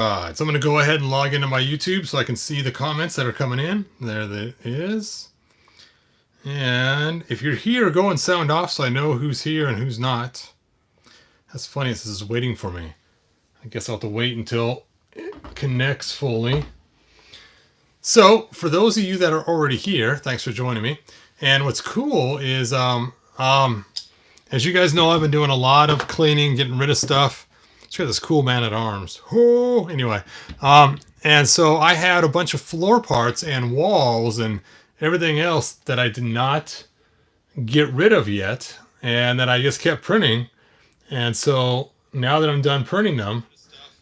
Alright, so I'm going to go ahead and log into my YouTube so I can see the comments that are coming in. There it is. And if you're here, go and sound off so I know who's here and who's not. That's funny, this is waiting for me. I guess I'll have to wait until it connects fully. So, for those of you that are already here, thanks for joining me. And what's cool is, as you guys know, I've been doing a lot of cleaning, getting rid of stuff. It's got this cool man-at-arms. Oh, anyway. And so I had a bunch of floor parts and walls and everything else that I did not get rid of yet. And that I just kept printing. And so now that I'm done printing them,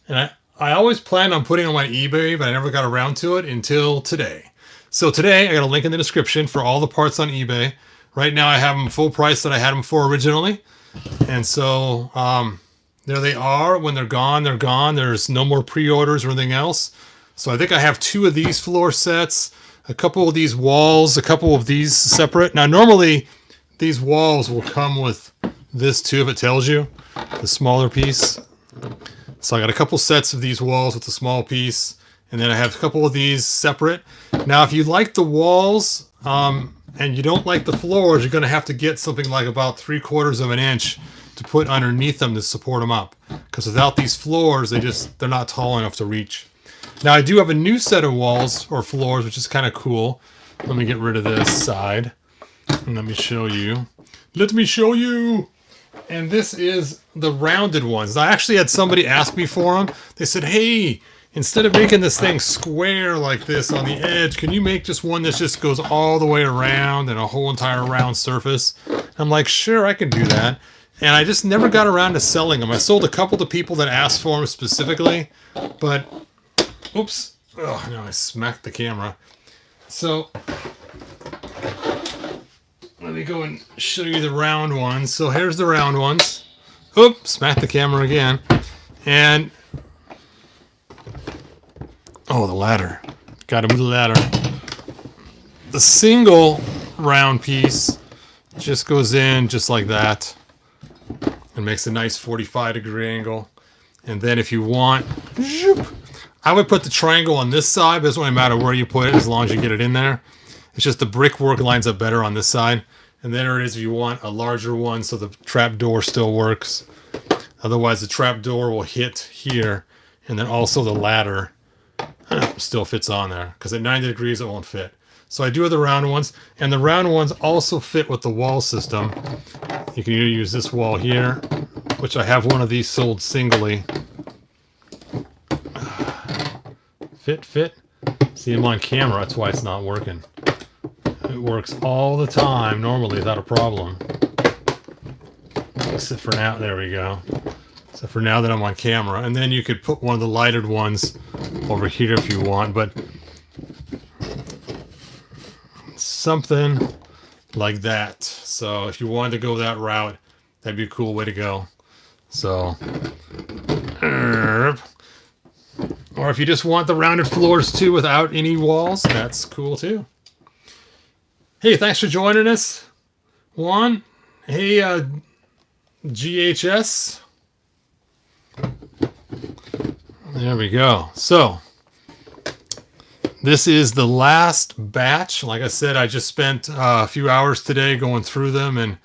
and I always planned on putting them on eBay, but I never got around to it until today. So today, I got a link in the description for all the parts on eBay. Right now, I have them full price that I had them for originally. And so, there they are. When they're gone, they're gone. There's no more pre-orders or anything else. So I think I have 2 of these floor sets, a couple of these walls, a couple of these separate. Now, normally, these walls will come with this too, if it tells you, the smaller piece. So I got a couple sets of these walls with the small piece, and then I have a couple of these separate. Now, if you like the walls and you don't like the floors, you're going to have to get something like about 3/4 of an inch to put underneath them to support them up. Because without these floors, they're not tall enough to reach. Now, I do have a new set of walls or floors, which is kind of cool. Let me get rid of this side, and let me show you. Let me show you! And this is the rounded ones. I actually had somebody ask me for them. They said, hey, instead of making this thing square like this on the edge, can you make just one that just goes all the way around and a whole entire round surface? I'm like, sure, I can do that. And I just never got around to selling them. I sold a couple to people that asked for them specifically, but, oops. Oh, no, I smacked the camera. So, let me go and show you the round ones. So here's the round ones. Oops, smacked the camera again. And, oh, the ladder. Gotta move the ladder. The single round piece just goes in just like that. And makes a nice 45-degree angle. And then if you want, I would put the triangle on this side, but it doesn't really matter where you put it as long as you get it in there. It's just the brickwork lines up better on this side. And there it is if you want a larger one so the trap door still works. Otherwise the trap door will hit here, and then also the ladder still fits on there. Because at 90 degrees it won't fit. So I do have the round ones, and the round ones also fit with the wall system. You can either use this wall here, which I have one of these sold singly. Fit. See, I'm on camera, that's why it's not working. It works all the time, normally, without a problem. Except for now, there we go. Except for now that I'm on camera. And then you could put one of the lighted ones over here if you want, but something like that. So if you wanted to go that route, that'd be a cool way to go. So, or if you just want the rounded floors too without any walls, that's cool too. Hey, thanks for joining us, Juan. Hey, GHS. There we go. So, this is the last batch. Like I said, I just spent a few hours today going through them and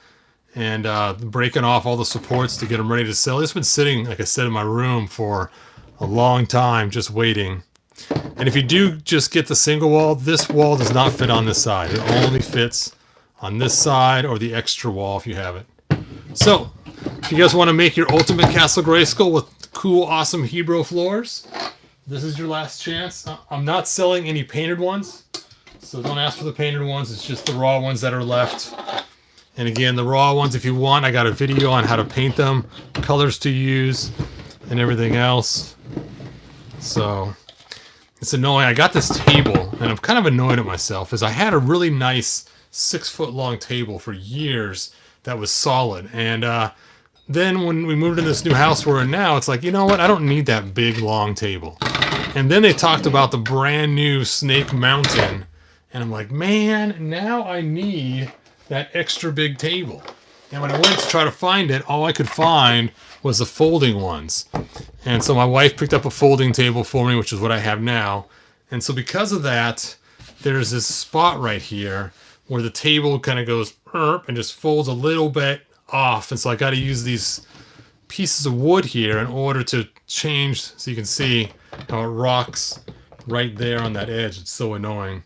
breaking off all the supports to get them ready to sell. It's been sitting, like I said, in my room for a long time, just waiting. And if you do just get the single wall, this wall does not fit on this side. It only fits on this side or the extra wall if you have it. So, if you guys want to make your ultimate Castle Grayskull with cool, awesome Hebrew floors, this is your last chance. I'm not selling any painted ones, so don't ask for the painted ones. It's just the raw ones that are left. And again, the raw ones, if you want, I got a video on how to paint them, colors to use, and everything else. So, it's annoying. I got this table, and I'm kind of annoyed at myself, as I had a really nice 6-foot-long table for years that was solid. And then when we moved in this new house we're in now, it's like, you know what? I don't need that big, long table. And then they talked about the brand new Snake Mountain. And I'm like, man, now I need that extra big table. And when I went to try to find it, all I could find was the folding ones. And so my wife picked up a folding table for me, which is what I have now. And so because of that, there's this spot right here where the table kind of goes and just folds a little bit off. And so I got to use these pieces of wood here in order to change, so you can see how it rocks right there on that edge. It's so annoying.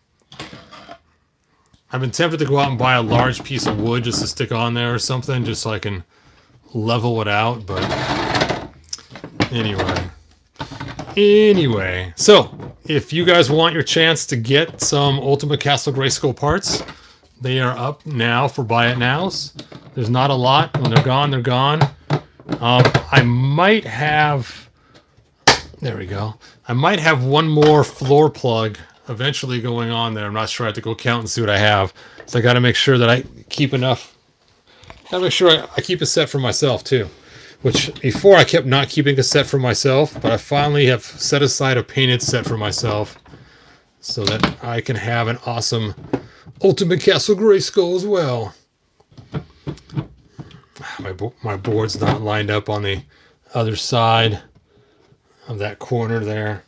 I've been tempted to go out and buy a large piece of wood just to stick on there or something, just so I can level it out, but anyway. So if you guys want your chance to get some Ultimate Castle Grayskull parts, they are up now for buy it nows. There's not a lot. When they're gone, they're gone. I might have, there we go. I might have one more floor plug eventually going on there. I'm not sure. I have to go count and see what I have. So I got to make sure that I keep enough. Got to make sure I keep a set for myself too. Which before I kept not keeping a set for myself, but I finally have set aside a painted set for myself so that I can have an awesome Ultimate Castle Grayskull as well. My board's not lined up on the other side of that corner there.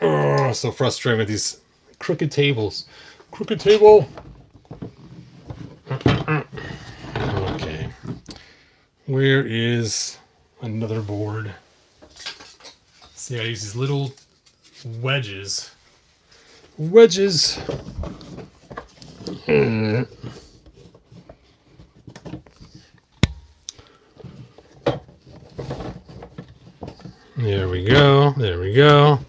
Oh, so frustrating with these crooked tables. Crooked table. Okay. Where is another board? See, I use these little wedges. Wedges. There we go. There we go.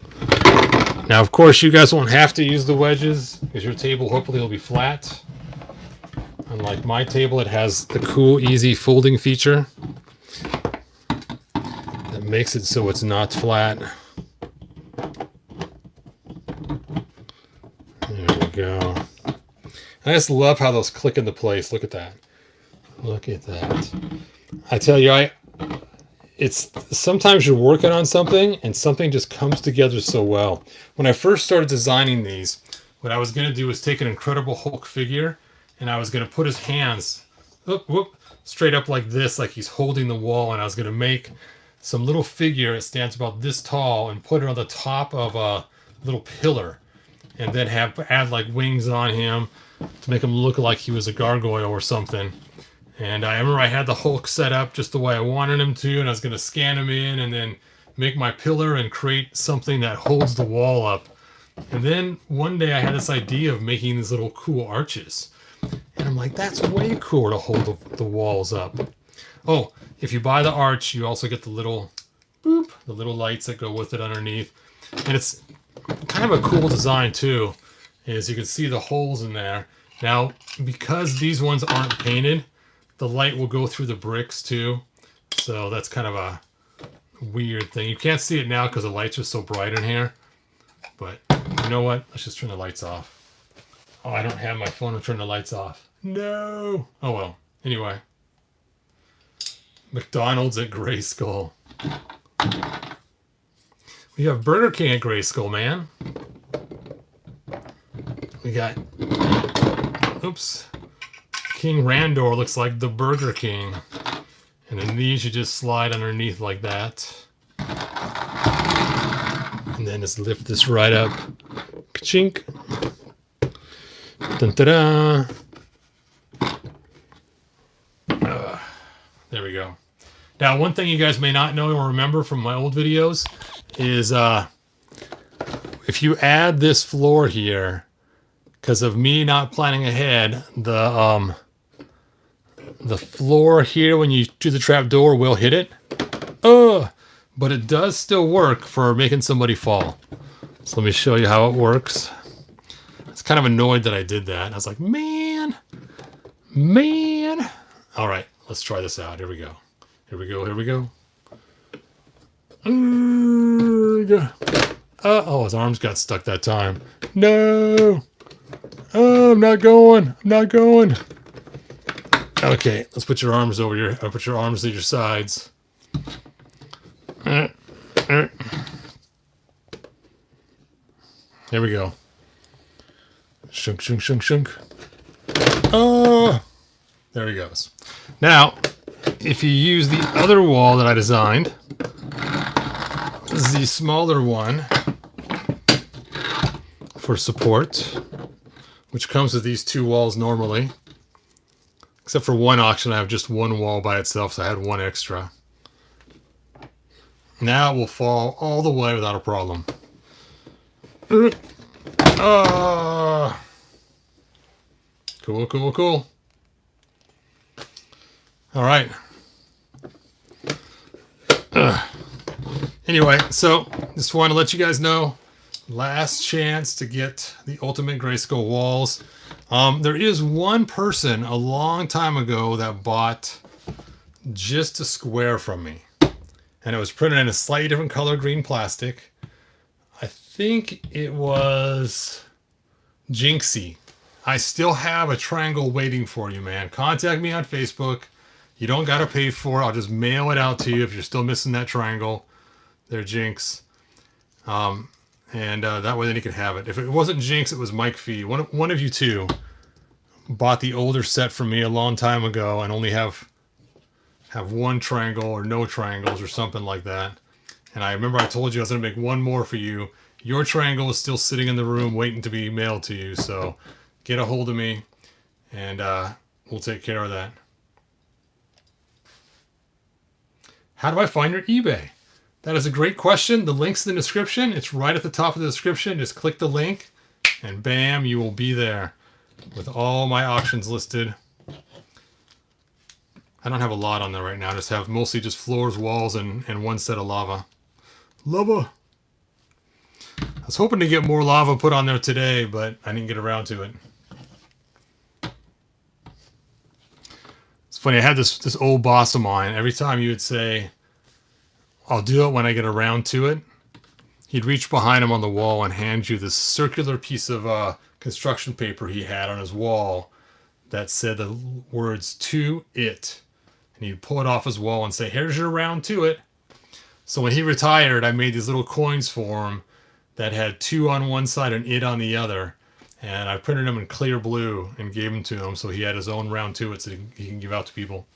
Now, of course, you guys won't have to use the wedges because your table hopefully will be flat. Unlike my table, it has the cool, easy folding feature that makes it so it's not flat. There we go. I just love how those click into place. Look at that. Look at that. I tell you, it's sometimes you're working on something and something just comes together so well. When I first started designing these, what I was going to do was take an Incredible Hulk figure and I was going to put his hands straight up like this, like he's holding the wall, and I was going to make some little figure that stands about this tall and put it on the top of a little pillar and then add like wings on him to make him look like he was a gargoyle or something. And I remember I had the Hulk set up just the way I wanted him to, and I was going to scan him in and then make my pillar and create something that holds the wall up. And then one day I had this idea of making these little cool arches. And I'm like, that's way cooler to hold the walls up. Oh, if you buy the arch, you also get the little boop, the little lights that go with it underneath. And it's kind of a cool design too, is you can see the holes in there. Now, because these ones aren't painted, the light will go through the bricks too. So that's kind of a weird thing. You can't see it now because the lights are so bright in here. But you know what? Let's just turn the lights off. Oh, I don't have my phone to turn the lights off. No. Oh well. Anyway. McDonald's at Grayskull. We have Burger King at Grayskull, man. We got... Oops. King Randor looks like the Burger King. And then these you just slide underneath like that. And then just lift this right up. Ka-chink. Dun-da-da. There we go. Now, one thing you guys may not know or remember from my old videos is if you add this floor here, because of me not planning ahead, the floor here when you do the trap door will hit it. But it does still work for making somebody fall. So let me show you how it works. I was kind of annoyed that I did that. I was like, man. All right, let's try this out. Here we go. Oh, his arms got stuck that time. No. Oh, I'm not going. Okay, let's put your arms over your. Put your arms to your sides. There we go. Shunk. Oh, there he goes. Now, if you use the other wall that I designed, this is the smaller one for support, which comes with these two walls normally. Except for one auction, I have just one wall by itself, so I had one extra. Now it will fall all the way without a problem. Cool, cool, cool. All right. Anyway, so just want to let you guys know, last chance to get the Ultimate Grayskull walls. There is one person a long time ago that bought just a square from me. And it was printed in a slightly different color, green plastic. I think it was Jinxie. I still have a triangle waiting for you, man. Contact me on Facebook. You don't got to pay for it. I'll just mail it out to you if you're still missing that triangle. They're Jinx. That way then you can have it. If it wasn't Jinx, it was Mike Fee. One of you two bought the older set from me a long time ago and only have one triangle or no triangles or something like that. And I remember I told you I was going to make one more for you. Your triangle is still sitting in the room waiting to be mailed to you. So get a hold of me and we'll take care of that. How do I find your eBay? That is a great question. The link's in the description. It's right at the top of the description. Just click the link and bam, you will be there with all my auctions listed. I don't have a lot on there right now. I just have mostly just floors, walls, and one set of lava. Lava! I was hoping to get more lava put on there today, but I didn't get around to it. It's funny, I had this old boss of mine. Every time you would say, I'll do it when I get around to it, he'd reach behind him on the wall and hand you this circular piece of construction paper he had on his wall that said the words, "To it." And he'd pull it off his wall and say, "Here's your round to it." So when he retired, I made these little coins for him that had 2 on one side and "it" on the other. And I printed them in clear blue and gave them to him so he had his own round to it so he can give out to people.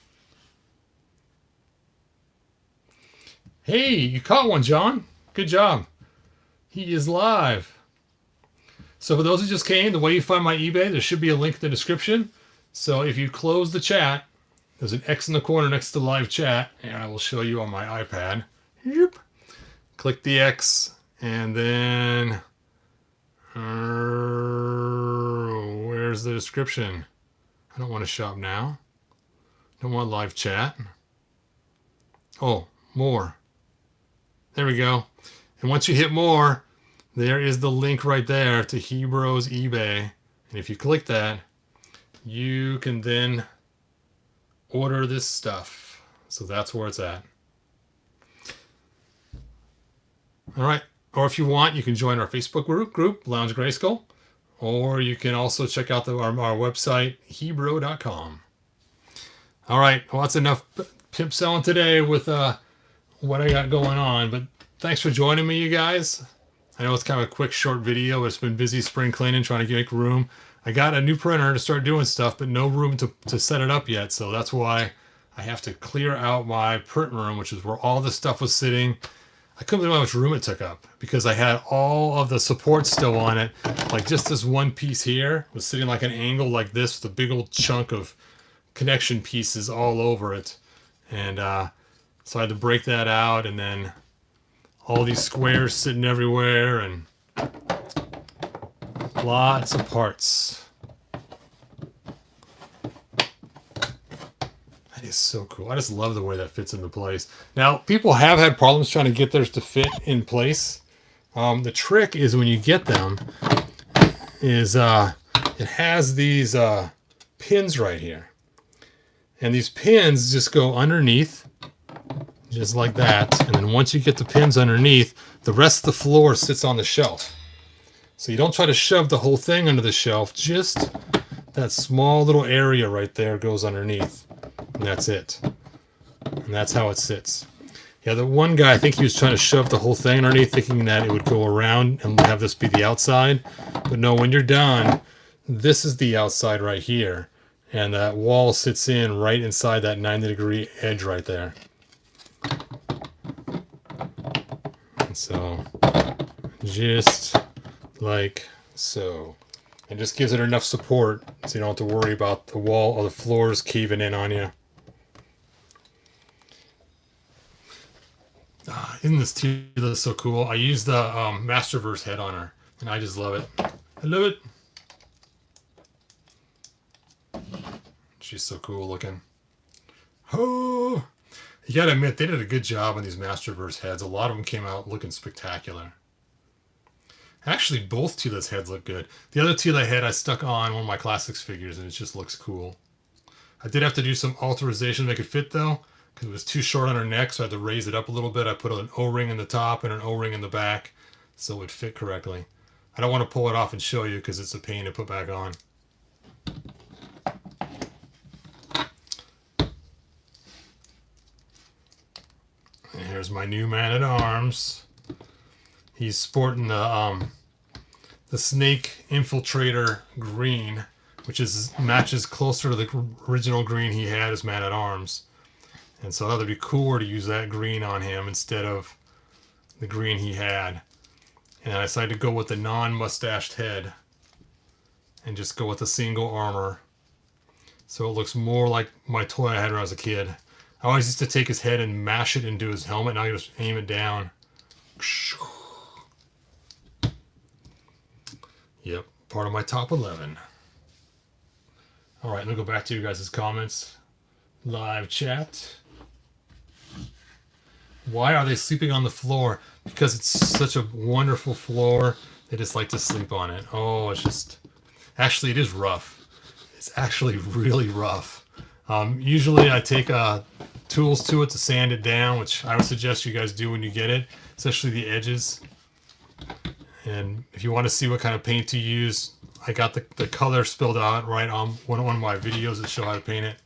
Hey, you caught one, John. Good job. He is live. So for those who just came, the way you find my eBay, there should be a link in the description. So if you close the chat, there's an X in the corner next to live chat, and I will show you on my iPad. Yep. Click the X, and then where's the description? I don't want to shop now. Don't want live chat. Oh, more. There we go. And once you hit more, there is the link right there to Hebro's eBay. And if you click that, you can then order this stuff. So that's where it's at. All right. Or if you want, you can join our Facebook group Lounge Grayskull. Or you can also check out our website, hebro.com. All right. Well, that's enough pimp selling today with what I got going on. But thanks for joining me, you guys. I know it's kind of a quick, short video. It's been busy spring cleaning, trying to make room. I got a new printer to start doing stuff, but no room to set it up yet. So that's why I have to clear out my print room, which is where all this stuff was sitting. I couldn't believe how much room it took up because I had all of the support still on it. Like just this one piece here was sitting like an angle like this with a big old chunk of connection pieces all over it. And so I had to break that out, and then all these squares sitting everywhere and lots of parts. That is so cool. I just love the way that fits into place. Now, people have had problems trying to get theirs to fit in place. The trick is when you get them is it has these pins right here. And these pins just go underneath, just like that. And then once you get the pins underneath, the rest of the floor sits on the shelf. So you don't try to shove the whole thing under the shelf. Just that small little area right there goes underneath. And that's it. And that's how it sits. Yeah, the one guy, I think he was trying to shove the whole thing underneath, thinking that it would go around and have this be the outside. But no, when you're done, this is the outside right here. And that wall sits in right inside that 90-degree edge right there. And so, just like so. It just gives it enough support so you don't have to worry about the wall or the floors caving in on you. Isn't this Tila so cool? I used the Masterverse head on her, and I just love it. I love it. She's so cool looking. Oh, you gotta admit, they did a good job on these Masterverse heads. A lot of them came out looking spectacular. Actually, both Tila's heads look good. The other Tila head I stuck on one of my Classics figures, and it just looks cool. I did have to do some alteration to make it fit, though, because it was too short on her neck, so I had to raise it up a little bit. I put an O-ring in the top and an O-ring in the back, so it would fit correctly. I don't want to pull it off and show you, because it's a pain to put back on. And here's my new Man-at-Arms. He's sporting the Snake Infiltrator green, which matches closer to the original green he had as Man-at-Arms. And so I thought it'd be cooler to use that green on him instead of the green he had. And I decided to go with the non-mustached head and just go with a single armor. So it looks more like my toy I had when I was a kid. I always used to take his head and mash it into his helmet. Now I just aim it down. Yep, part of my top 11. All right, let me go back to you guys' comments. Live chat. Why are they sleeping on the floor? Because it's such a wonderful floor. They just like to sleep on it. Oh, it's just... Actually, it is rough. It's actually really rough. Usually I take tools to it to sand it down, which I would suggest you guys do when you get it, especially the edges. And if you want to see what kind of paint to use, I got the color spelled out right on one of my videos that show how to paint it.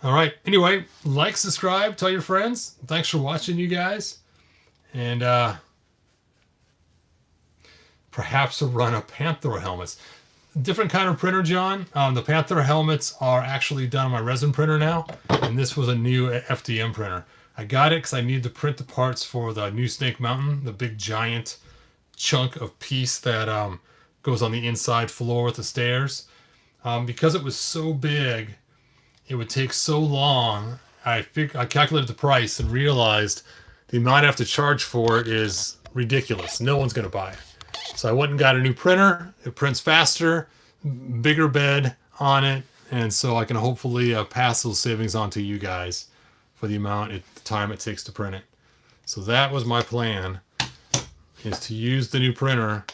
All right. Anyway, like, subscribe, tell your friends. Thanks for watching, you guys. And perhaps a run of Panther helmets. Different kind of printer, John. The Panther helmets are actually done on my resin printer now. And this was a new FDM printer. I got it because I needed to print the parts for the new Snake Mountain, the big giant chunk of piece that goes on the inside floor with the stairs. Because it was so big, it would take so long. I calculated the price and realized the amount I have to charge for it is ridiculous. No one's going to buy it. So I went and got a new printer. It prints faster, bigger bed on it, and so I can hopefully pass those savings on to you guys for the time it takes to print it. So that was my plan, is to use the new printer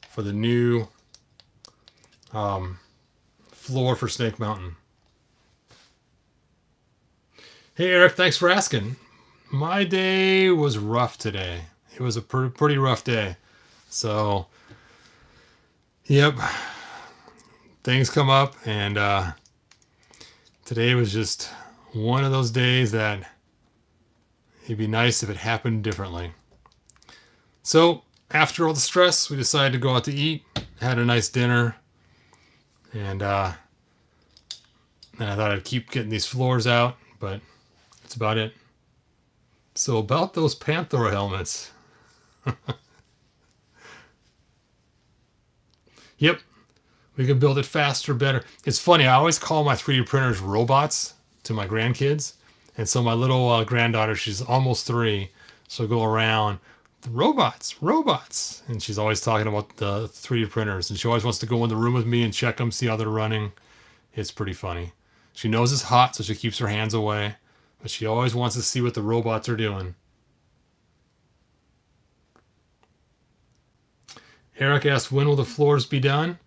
for the new floor for Snake Mountain. Hey Eric, thanks for asking. My day was rough today. It was a pretty rough day. So, yep, things come up, and today was just one of those days that it'd be nice if it happened differently. So, after all the stress, we decided to go out to eat, had a nice dinner, and I thought I'd keep getting these floors out, but that's about it. So, about those Panther helmets. Yep, we can build it faster, better. It's funny, I always call my 3D printers robots to my grandkids. And so my little granddaughter, she's almost 3, so go around, robots. And she's always talking about the 3D printers. And she always wants to go in the room with me and check them, see how they're running. It's pretty funny. She knows it's hot, so she keeps her hands away. But she always wants to see what the robots are doing. Eric asked, when will the floors be done?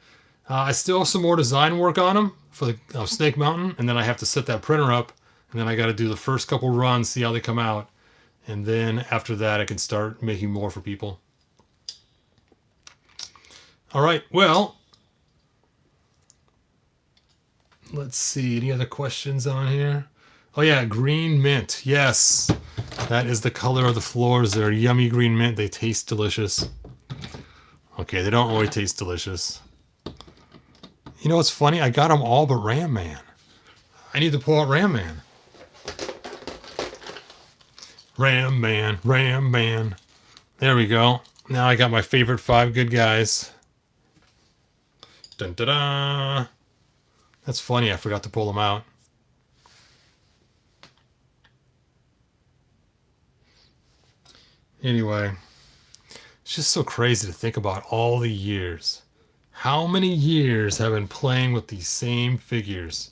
I still have some more design work on them for the Snake Mountain, and then I have to set that printer up, and then I got to do the first couple runs, see how they come out, and then after that I can start making more for people. All right, well, let's see, any other questions on here? Oh yeah, green mint, yes, that is the color of the floors. They're yummy green mint, they taste delicious. Okay, they don't always taste delicious. You know what's funny? I got them all but Ram Man. I need to pull out Ram Man. Ram Man, Ram Man. There we go. Now I got my favorite 5 good guys. Dun da da. That's funny, I forgot to pull them out. Anyway, it's just so crazy to think about all the years. How many years have been playing with these same figures?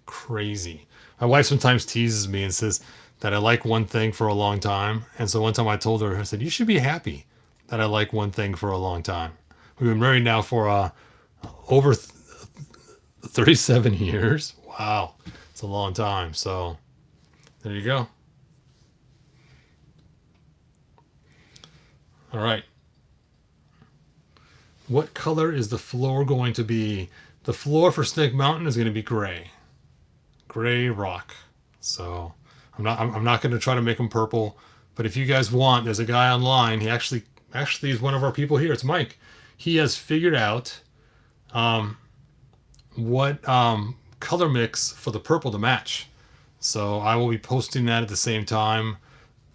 Crazy. My wife sometimes teases me and says that I like one thing for a long time. And so one time I told her, I said, you should be happy that I like one thing for a long time. We've been married now for over 37 years. Wow. It's a long time. So there you go. All right. What color is the floor going to be? The floor for Snake Mountain is going to be gray. Gray rock. So I'm not going to try to make them purple. But if you guys want, there's a guy online. He actually is one of our people here. It's Mike. He has figured out what color mix for the purple to match. So I will be posting that at the same time.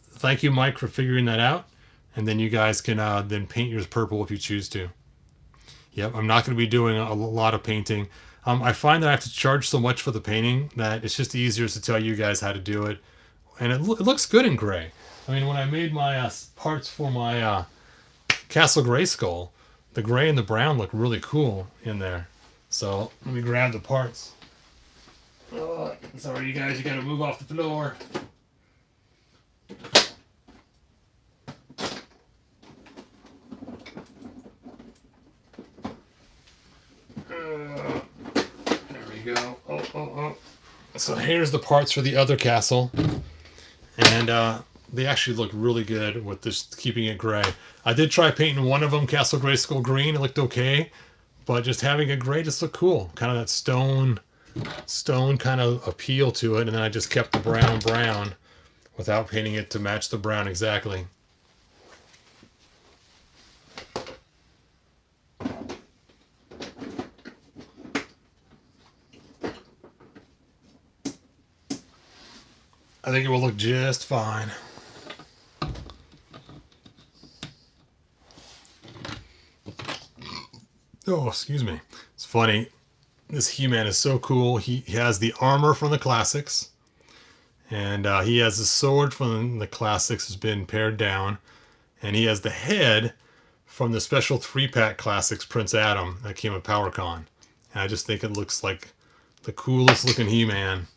Thank you, Mike, for figuring that out. And then you guys can then paint yours purple if you choose to. Yep, I'm not going to be doing a lot of painting. I find that I have to charge so much for the painting that it's just easier to tell you guys how to do it. And it looks good in gray. I mean, when I made my parts for my Castle Grayskull, the gray and the brown look really cool in there. So let me grab the parts. Oh, sorry, you guys, you got to move off the floor. There we go. Oh. So here's the parts for the other castle. And they actually look really good with this, keeping it gray. I did try painting one of them Castle Grayskull green. It looked okay. But just having it gray just looked cool. Kind of that stone kind of appeal to it. And then I just kept the brown without painting it to match the brown exactly. I think it will look just fine. Oh, excuse me. It's funny. This He-Man is so cool. He has the armor from the classics. And he has the sword from the classics has been pared down. And he has the head from the special 3-pack classics Prince Adam that came with PowerCon. And I just think it looks like the coolest looking He-Man.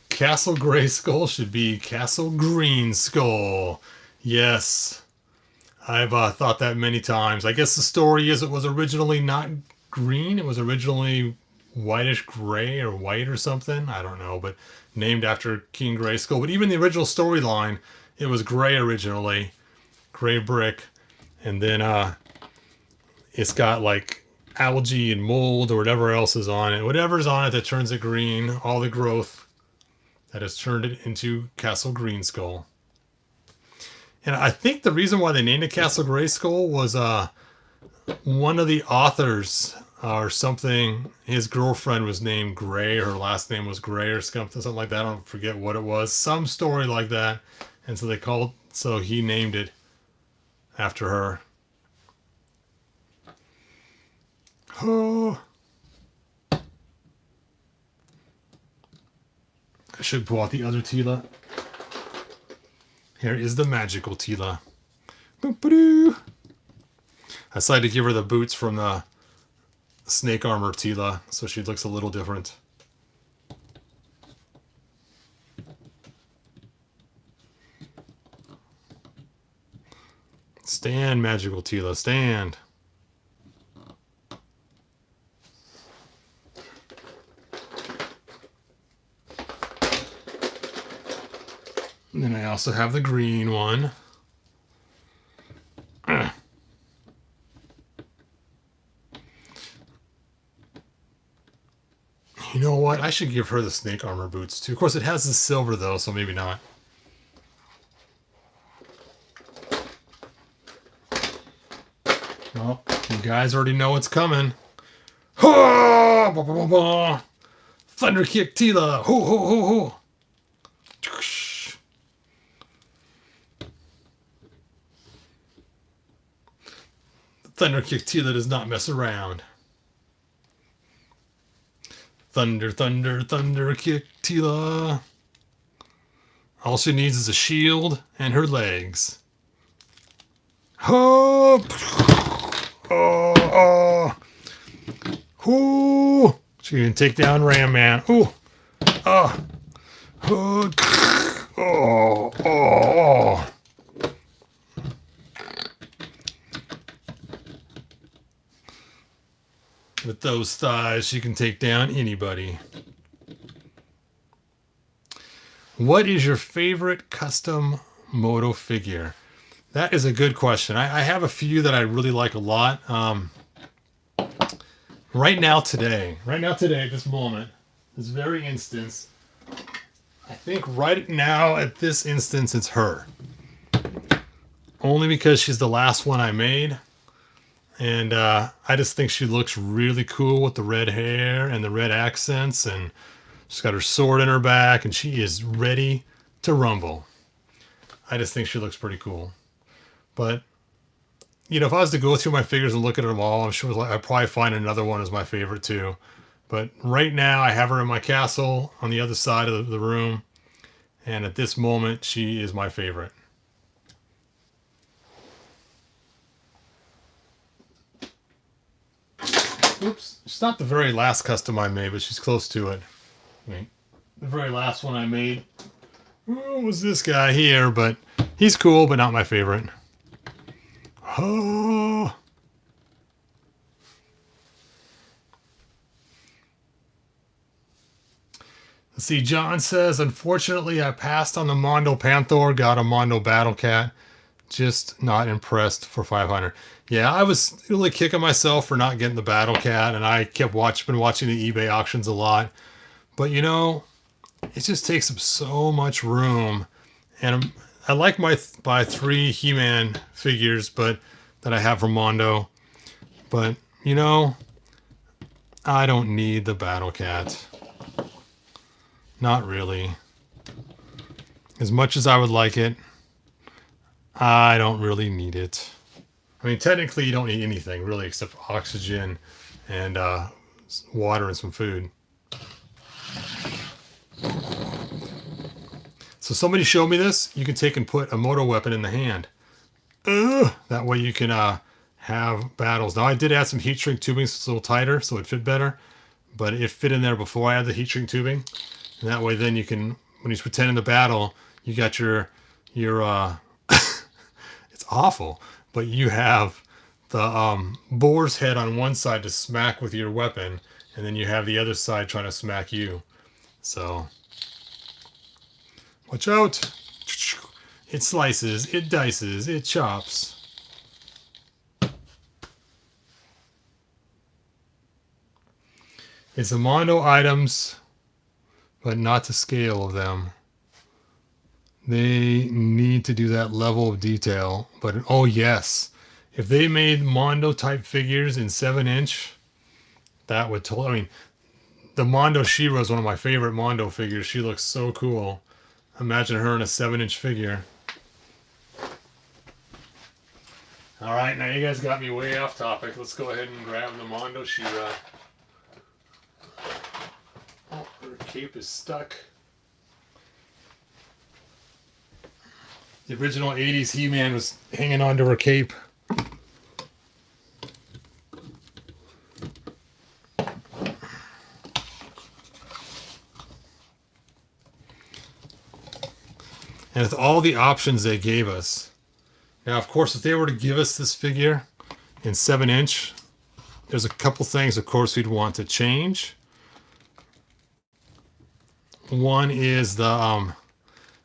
Castle Grayskull should be Castle Greenskull. Yes. I've thought that many times. I guess the story is it was originally not green. It was originally whitish gray or white or something. I don't know, but named after King Grayskull. But even the original storyline, it was gray originally. Gray brick. And then it's got like algae and mold or whatever else is on it. Whatever's on it that turns it green. All the growth that has turned it into Castle Greenskull. And I think the reason why they named it Castle Grayskull was one of the authors or something, his girlfriend was named Gray, her last name was Gray or something like that. I don't forget what it was. Some story like that. And so he named it after her. Oh. I should pull out the other Tila. Here is the magical Tila. Boop-a-doo. I decided to give her the boots from the snake armor Tila, so she looks a little different. Stand, magical Tila, stand. And then I also have the green one. You know what? I should give her the snake armor boots too. Of course, it has the silver though, so maybe not. Well, you guys already know what's coming. Thunder kick Tila. Ho ho ho ho. Thunder kick Tila does not mess around. Thunder, thunder, thunder kick Tila. All she needs is a shield and her legs. Ho! Oh, oh. Ooh. She can take down Ram Man. Ooh. Oh. Oh. Oh. Oh. With those thighs, she can take down anybody. What is your favorite custom moto figure? That is a good question. I have a few that I really like a lot. Right now today, at this moment, this very instance, I think right now at this instance, it's her. Only because she's the last one I made. And I just think she looks really cool with the red hair and the red accents. And she's got her sword in her back and she is ready to rumble. I just think she looks pretty cool. But, you know, if I was to go through my figures and look at them all, I'm sure I'd probably find another one as my favorite too. But right now I have her in my castle on the other side of the room. And at this moment, she is my favorite. Oops, she's not the very last custom I made, but she's close to it. I mean, the very last one I made was this guy here, but he's cool, but not my favorite. Oh. Let's see, John says, unfortunately, I passed on the Mondo Panther, got a Mondo Battle Cat. Just not impressed for 500. Yeah, I was really kicking myself for not getting the Battle Cat, and I kept been watching the eBay auctions a lot. But you know, it just takes up so much room, and I like my 3 He-Man figures, but that I have from Mondo. But you know, I don't need the Battle Cat. Not really. As much as I would like it, I don't really need it. I mean, technically you don't need anything really except oxygen and water and some food. So somebody showed me this. You can take and put a moto weapon in the hand. That way you can have battles. Now I did add some heat shrink tubing so it's a little tighter so it fit better. But it fit in there before I had the heat shrink tubing. And that way then you can, when he's pretending to battle, you got your it's awful, but you have the boar's head on one side to smack with your weapon, and then you have the other side trying to smack you. So, watch out. It slices, it dices, it chops. It's the Mondo items, but not to scale of them. They need to do that level of detail. But oh yes, if they made Mondo type figures in 7-inch, that would totally. I mean, the Mondo She-Ra is one of my favorite Mondo figures. She looks so cool. Imagine her in a 7-inch figure. All right, now you guys got me way off topic. Let's go ahead and grab the Mondo She-Ra. Oh, her cape is stuck. The original 80s He-Man was hanging onto her cape. And with all the options they gave us. Now, of course, if they were to give us this figure in 7-inch, there's a couple things, of course, we'd want to change. One is the,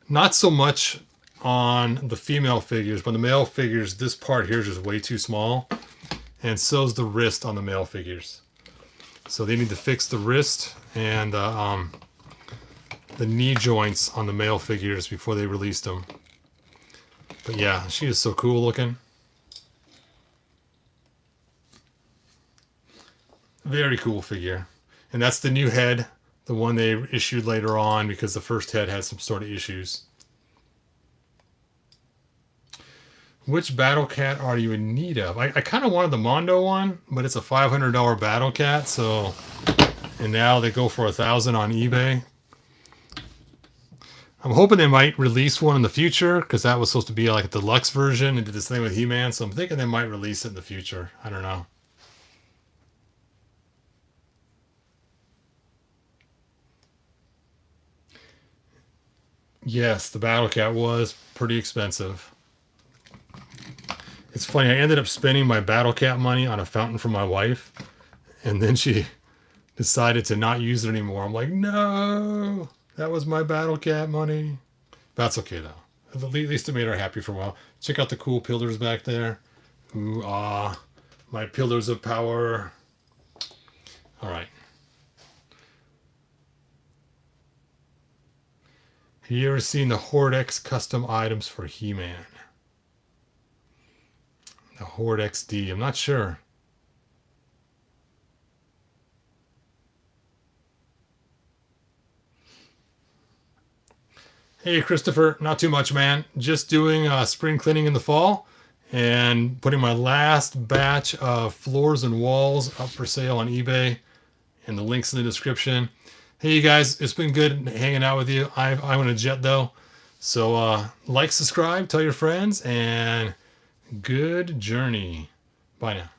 not so much on the female figures, but the male figures, this part here is just way too small. And so's the wrist on the male figures. So they need to fix the wrist and the knee joints on the male figures before they released them. But yeah, she is so cool looking. Very cool figure. And that's the new head, the one they issued later on because the first head had some sort of issues. Which Battle Cat are you in need of? I kind of wanted the Mondo one, but it's a $500 Battle Cat, so... And now they go for $1,000 on eBay. I'm hoping they might release one in the future, because that was supposed to be like a deluxe version and did this thing with He-Man, so I'm thinking they might release it in the future. I don't know. Yes, the Battle Cat was pretty expensive. It's funny, I ended up spending my Battle Cat money on a fountain for my wife, and then she decided to not use it anymore. I'm like, no, that was my Battle Cat money. That's okay, though. At least it made her happy for a while. Check out the cool pillars back there. Ooh, ah, my pillars of power. All right. Have you ever seen the Horde X custom items for He-Man? The Horde XD, I'm not sure. Hey, Christopher, not too much, man. Just doing spring cleaning in the fall and putting my last batch of floors and walls up for sale on eBay, and the link's in the description. Hey, you guys, it's been good hanging out with you. I'm on a jet, though. So like, subscribe, tell your friends, and good journey. Bye now.